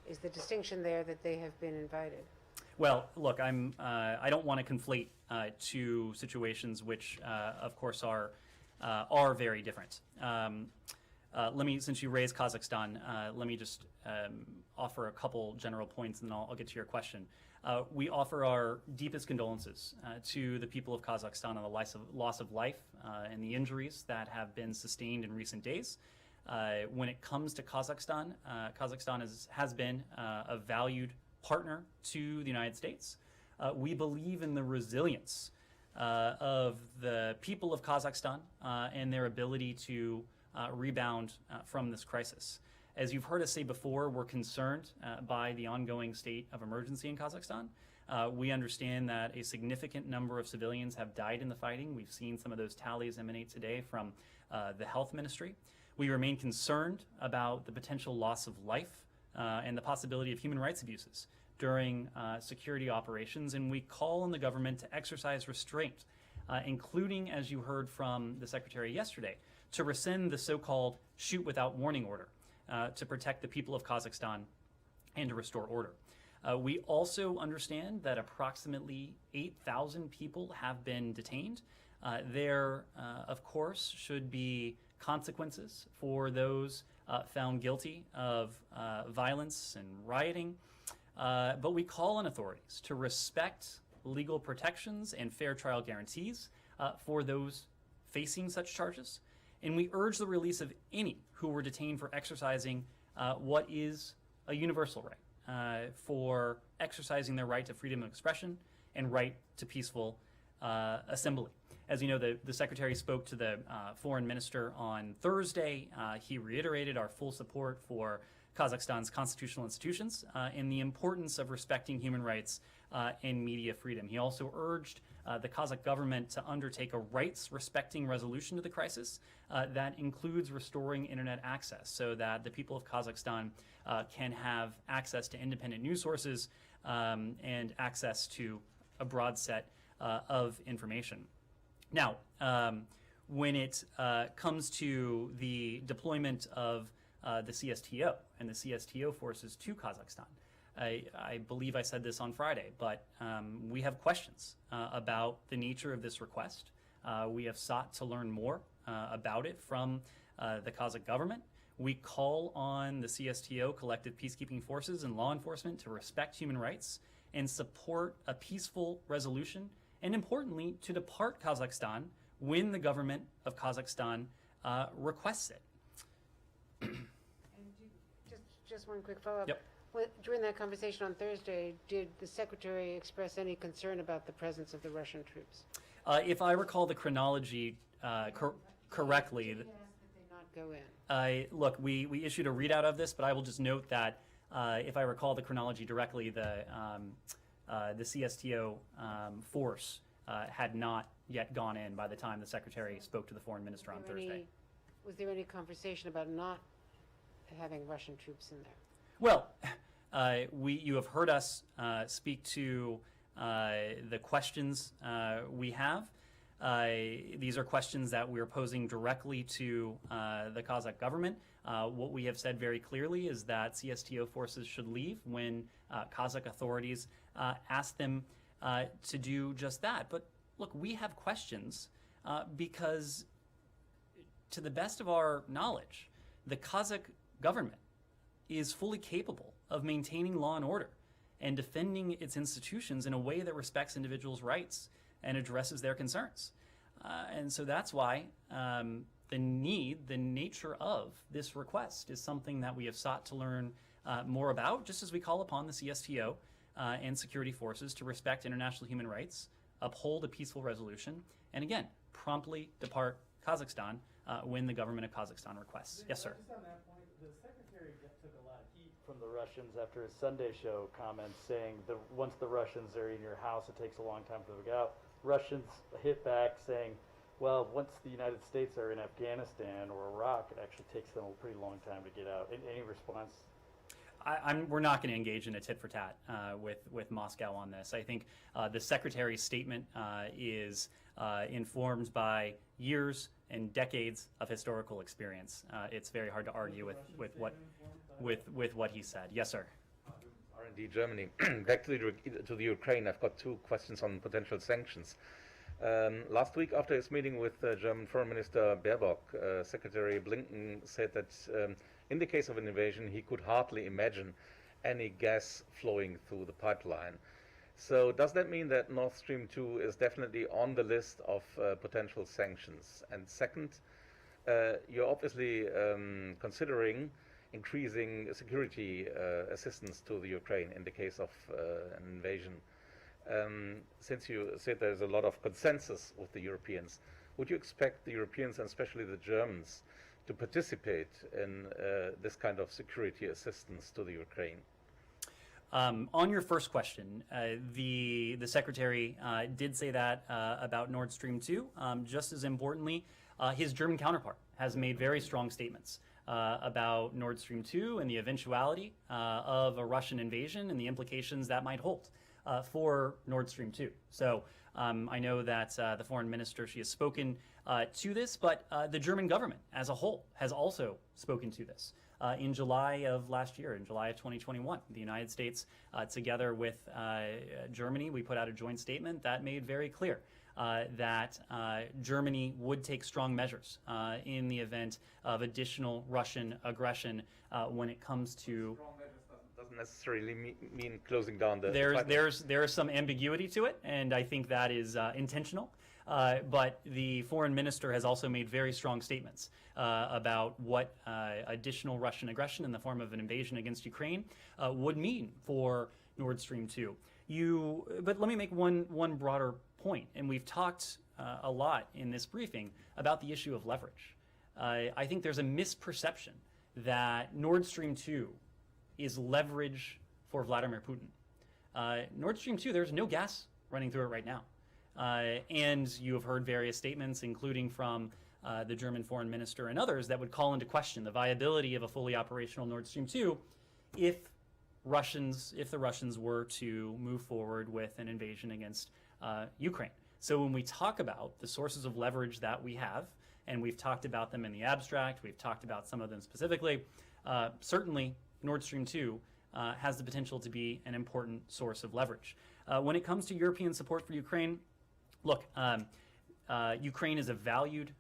Is the distinction there that they have been invited?
Well, look, I don't want to conflate two situations which, of course, are very different. Let me, since you raised Kazakhstan, let me just offer a couple general points, and then I'll get to your question. We offer our deepest condolences to the people of Kazakhstan on the loss of life and the injuries that have been sustained in recent days. When it comes to Kazakhstan, Kazakhstan has been a valued partner to the United States. We believe in the resilience of the people of Kazakhstan and their ability to rebound from this crisis. As you've heard us say before, we're concerned by the ongoing state of emergency in Kazakhstan. We understand that a significant number of civilians have died in the fighting. We've seen some of those tallies emanate today from the health ministry. We remain concerned about the potential loss of life and the possibility of human rights abuses during security operations, and we call on the government to exercise restraint, including, as you heard from the Secretary yesterday, to rescind the so-called shoot without warning order to protect the people of Kazakhstan and to restore order. We also understand that approximately 8,000 people have been detained. There, of course, should be consequences for those found guilty of violence and rioting. But we call on authorities to respect legal protections and fair trial guarantees for those facing such charges. And we urge the release of any who were detained for exercising what is a universal right, for exercising their right to freedom of expression and right to peaceful assembly. As you know, the Secretary spoke to the Foreign Minister on Thursday. He reiterated our full support for Kazakhstan's constitutional institutions and the importance of respecting human rights and media freedom. He also urged the Kazakh government to undertake a rights-respecting resolution to the crisis that includes restoring internet access so that the people of Kazakhstan can have access to independent news sources and access to a broad set of information. Now, when it comes to the deployment of the CSTO and the CSTO forces to Kazakhstan, I believe I said this on Friday, but we have questions about the nature of this request. We have sought to learn more about it from the Kazakh government. We call on the CSTO, collective peacekeeping forces, and law enforcement to respect human rights and support a peaceful resolution, and importantly, to depart Kazakhstan when the government of Kazakhstan requests it.
Just one quick follow-up.
Yep.
During that conversation on Thursday, did the Secretary express any concern about the presence of the Russian troops?
If I recall the chronology correctly,
Did he ask that they not go in?
look, we issued a readout of this, but I will just note that if I recall the chronology directly, the CSTO force had not yet gone in by the time the Secretary spoke to the Foreign Minister on Thursday.
Was there any conversation about not having Russian troops in there?
Well, you have heard us speak to the questions we have. These are questions that we're posing directly to the Kazakh government. What we have said very clearly is that CSTO forces should leave when Kazakh authorities asked them to do just that. But look, we have questions because, to the best of our knowledge, the Kazakh government is fully capable of maintaining law and order and defending its institutions in a way that respects individuals' rights and addresses their concerns. And so that's why the nature of this request is something that we have sought to learn more about, just as we call upon the CSTO and security forces to respect international human rights, uphold a peaceful resolution, and again, promptly depart Kazakhstan when the government of Kazakhstan requests. Yes, sir.
Just on that point, the secretary took a lot of heat from the Russians after his Sunday show comments saying that once the Russians are in your house, it takes a long time to get out. Russians hit back saying, well, once the United States are in Afghanistan or Iraq, it actually takes them a pretty long time to get out. Any response?
We're not going to engage in a tit for tat with Moscow on this. I think the secretary's statement is informed by years and decades of historical experience. It's very hard to argue with what he said. Yes, sir.
R&D Germany. Back to the Ukraine. I've got two questions on potential sanctions. Last week, after his meeting with German Foreign Minister Baerbock, Secretary Blinken said that in the case of an invasion, he could hardly imagine any gas flowing through the pipeline. So does that mean that Nord Stream 2 is definitely on the list of potential sanctions? And second, you're obviously considering increasing security assistance to the Ukraine in the case of an invasion. Since you said there's a lot of consensus with the Europeans, would you expect the Europeans, and especially the Germans, to participate in this kind of security assistance to the Ukraine?
On your first question, the Secretary did say that about Nord Stream 2. Just as importantly, his German counterpart has made very strong statements about Nord Stream 2 and the eventuality of a Russian invasion and the implications that might hold for Nord Stream 2. So I know that the foreign minister, she has spoken to this, but the German government as a whole has also spoken to this. In July of last year, in July of 2021, the United States, together with Germany, we put out a joint statement that made very clear that Germany would take strong measures in the event of additional Russian aggression when it comes to...
Strong measures doesn't necessarily mean closing down the...
There's some ambiguity to it, and I think that is intentional. But the foreign minister has also made very strong statements about what additional Russian aggression in the form of an invasion against Ukraine would mean for Nord Stream 2. But let me make one broader point, and we've talked a lot in this briefing about the issue of leverage. I think there's a misperception that Nord Stream 2 is leverage for Vladimir Putin. Nord Stream 2, there's no gas running through it right now. And you have heard various statements, including from the German foreign minister and others, that would call into question the viability of a fully operational Nord Stream 2 if the Russians were to move forward with an invasion against Ukraine. So when we talk about the sources of leverage that we have, and we've talked about them in the abstract, we've talked about some of them specifically, certainly Nord Stream 2 has the potential to be an important source of leverage. When it comes to European support for Ukraine, look, Ukraine is a valued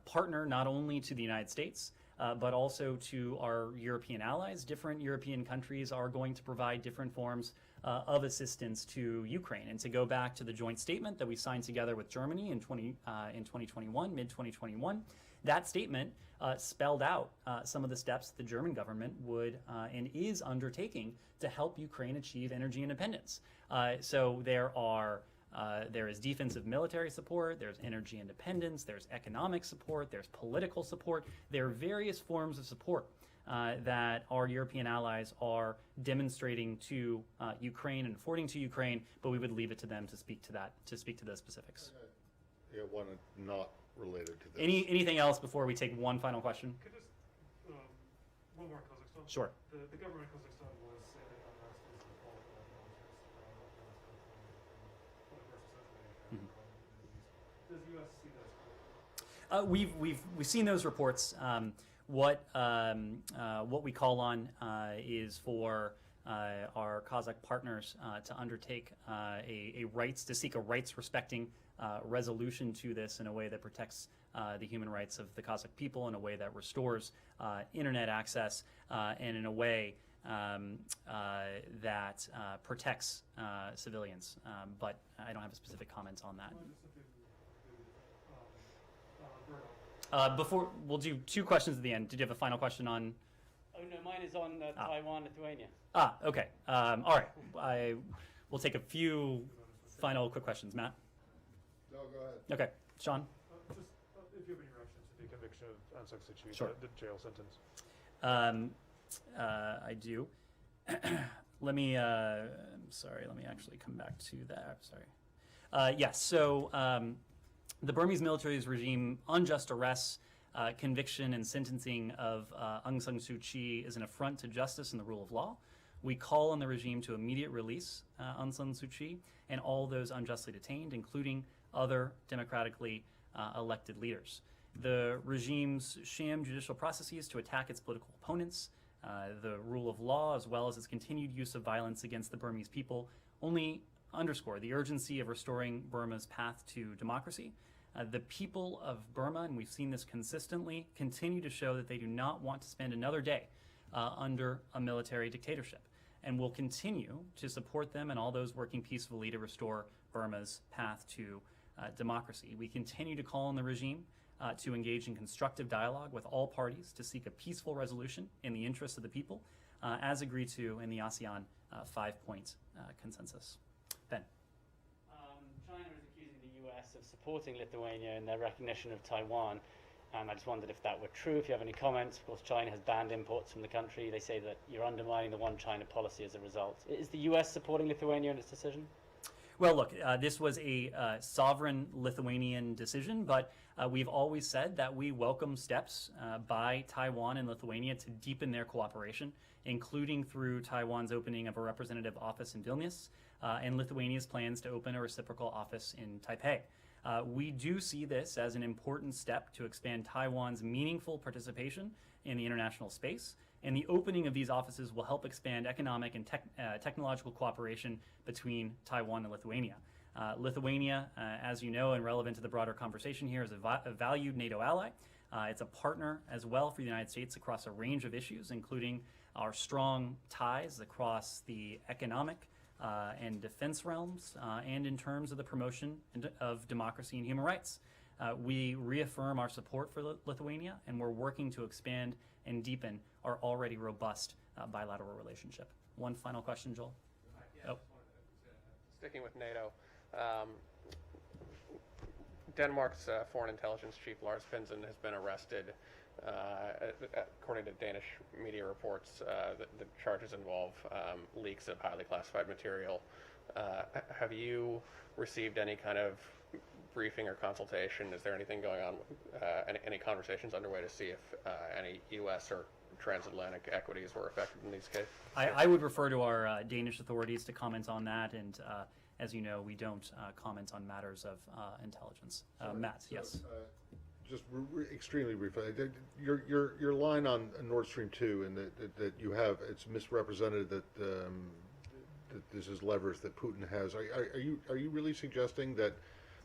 partner not only to the United States, but also to our European allies. Different European countries are going to provide different forms of assistance to Ukraine. And to go back to the joint statement that we signed together with Germany in 2021, mid-2021, that statement spelled out some of the steps the German government would and is undertaking to help Ukraine achieve energy independence. So there is defensive military support, there's energy independence, there's economic support, there's political support. There are various forms of support that our European allies are demonstrating to Ukraine and affording to Ukraine, but we would leave it to them to speak to those specifics.
Yeah, one not related to this.
Anything else before we take one final question?
Could just one more Kazakhstan.
Sure.
The government of Kazakhstan was saying that unrest is the fault of military. Does the U.S. see those?
We've seen those reports. What we call on is for our Kazakh partners to undertake to seek a rights-respecting resolution to this in a way that protects the human rights of the Kazakh people, in a way that restores internet access, and in a way that protects civilians. But I don't have a specific comment on that. Before we'll do 2 questions at the end. Did you have a final question on?
Oh no, mine is on Taiwan, Lithuania.
Okay. All right. We'll take a few final quick questions. Matt?
No, go ahead.
Okay. Sean?
Just if you have any reaction to the conviction of Aung San Suu Kyi,
Sure.
the jail sentence.
I do. Let me, sorry, let me actually come back to that. Sorry. Yes, so the Burmese military's regime unjust arrests, conviction, and sentencing of Aung San Suu Kyi is an affront to justice and the rule of law. We call on the regime to immediate release Aung San Suu Kyi and all those unjustly detained, including other democratically elected leaders. The regime's sham judicial processes to attack its political opponents, the rule of law, as well as its continued use of violence against the Burmese people, only underscore the urgency of restoring Burma's path to democracy. The people of Burma, and we've seen this consistently, continue to show that they do not want to spend another day under a military dictatorship, and will continue to support them and all those working peacefully to restore Burma's path to democracy. We continue to call on the regime to engage in constructive dialogue with all parties to seek a peaceful resolution in the interests of the people, as agreed to in the ASEAN 5-point consensus. Ben.
China is accusing the US of supporting Lithuania in their recognition of Taiwan, and I just wondered if that were true, if you have any comments. Of course, China has banned imports from the country. They say that you're undermining the one China policy as a result. Is the US supporting Lithuania in its decision?
Well, look, this was a sovereign Lithuanian decision, but we've always said that we welcome steps by Taiwan and Lithuania to deepen their cooperation, including through Taiwan's opening of a representative office in Vilnius and Lithuania's plans to open a reciprocal office in Taipei. We do see this as an important step to expand Taiwan's meaningful participation in the international space, and the opening of these offices will help expand economic and technological cooperation between Taiwan and Lithuania. Lithuania, as you know, and relevant to the broader conversation here, is a valued NATO ally. It's a partner as well for the United States across a range of issues, including our strong ties across the economic and defense realms, and in terms of the promotion of democracy and human rights. We reaffirm our support for Lithuania, and we're working to expand and deepen our already robust bilateral relationship. One final question, Joel?
Yeah, sticking with NATO, Denmark's foreign intelligence chief Lars Finsen has been arrested. According to Danish media reports, the charges involve leaks of highly classified material. Have you received any kind of briefing or consultation? Is there anything going on, any conversations underway to see if any U.S. or transatlantic equities were affected in these cases?
I would refer to our Danish authorities to comment on that, and as you know, we don't comment on matters of intelligence. Matt, yes.
Just extremely briefly, your line on Nord Stream 2, and that you have, it's misrepresented that that this is leverage that Putin has. Are you really suggesting that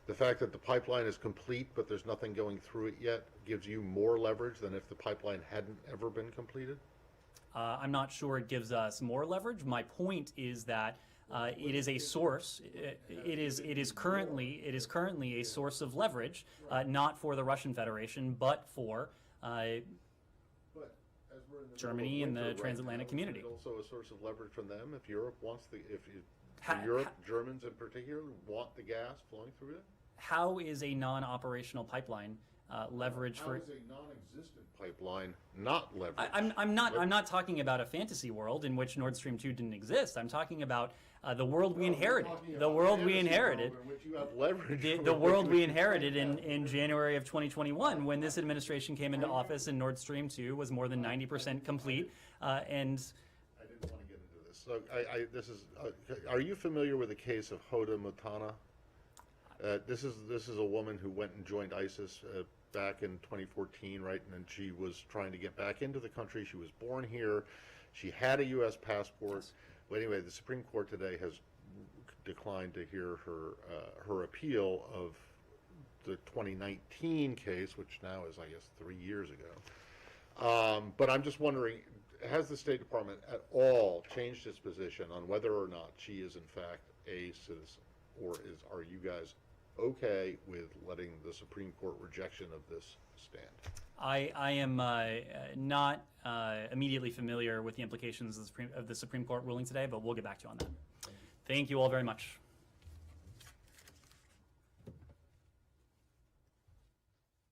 the fact that the pipeline is complete but there's nothing going through it yet gives you more leverage than if the pipeline hadn't ever been completed?
I'm not sure it gives us more leverage. My point is that it is a source. It is currently a source of leverage, not for the Russian Federation, but for Germany and the transatlantic community.
Is it also a source of leverage from them if Europe wants Germans in particular want the gas flowing through it?
How is a non-operational pipeline leverage for?
How is a non-existent pipeline not leverage?
I'm not talking about a fantasy world in which Nord Stream 2 didn't exist. I'm talking about the world we inherited. The world we inherited. The world we inherited in January of 2021, when this administration came into office and Nord Stream 2 was more than 90% complete. And
I didn't want to get into this. So are you familiar with the case of Hoda Mutana? This is a woman who went and joined ISIS back in 2014, right? And she was trying to get back into the country. She was born here. She had a U.S. passport. Well, anyway, the Supreme Court today has declined to hear her appeal of the 2019 case, which now is, I guess, 3 years ago. But I'm just wondering, has the State Department at all changed its position on whether or not she is in fact a citizen, or are you guys okay with letting the Supreme Court rejection of this stand?
I am not immediately familiar with the implications of the Supreme Court ruling today, but we'll get back to you on that. Thank you all very much.